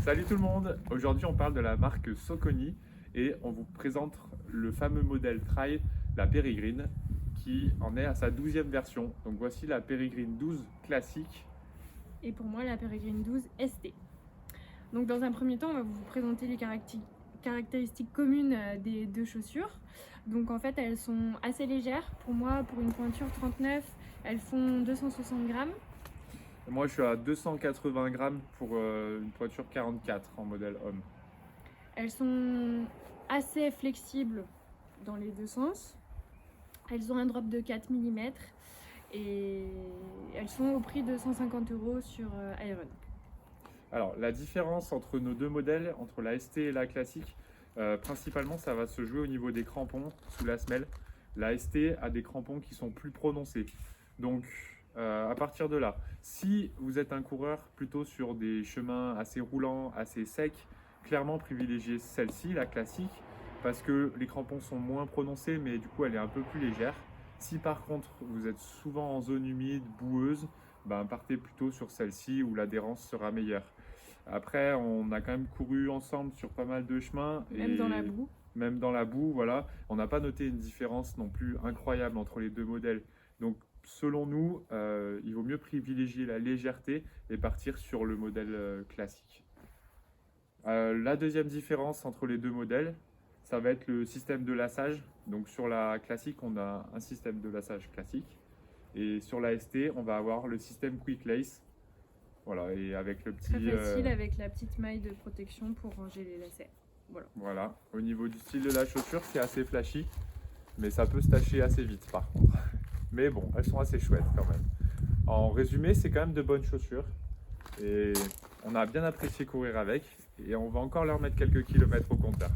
Salut tout le monde! Aujourd'hui on parle de la marque Saucony et on vous présente le fameux modèle trail, la Peregrine, qui en est à sa 12e version. Donc voici la Peregrine 12 classique. Et pour moi la Peregrine 12 ST. Donc dans un premier temps on va vous présenter les caractéristiques communes des deux chaussures. Donc en fait elles sont assez légères. Pour moi, pour une pointure 39, elles font 260 grammes. Moi je suis à 280 grammes pour une pointure 44 en modèle homme. Elles sont assez flexibles dans les deux sens. Elles ont un drop de 4 mm et elles sont au prix de 150 € sur Iron. Alors la différence entre nos deux modèles, entre la ST et la classique, principalement ça va se jouer au niveau des crampons sous la semelle. La ST a des crampons qui sont plus prononcés. Donc à partir de là, si vous êtes un coureur plutôt sur des chemins assez roulants, assez secs, clairement privilégiez celle-ci, la classique, parce que les crampons sont moins prononcés, mais du coup elle est un peu plus légère. Si par contre vous êtes souvent en zone humide, boueuse, ben, partez plutôt sur celle-ci où l'adhérence sera meilleure. Après, on a quand même couru ensemble sur pas mal de chemins. Même dans la boue. Même dans la boue, voilà. On n'a pas noté une différence non plus incroyable entre les deux modèles. Donc, selon nous, il vaut mieux privilégier la légèreté et partir sur le modèle classique. La deuxième différence entre les deux modèles, ça va être le système de lassage. Donc, sur la classique, on a un système de lassage classique. Et sur la ST, on va avoir le système Quick Lace. Voilà, et avec le petit... Très facile avec la petite maille de protection pour ranger les lacets. Voilà. Au niveau du style de la chaussure, c'est assez flashy, mais ça peut se tacher assez vite par contre. Mais bon, elles sont assez chouettes quand même. En résumé, c'est quand même de bonnes chaussures. Et on a bien apprécié courir avec. Et on va encore leur mettre quelques kilomètres au compteur.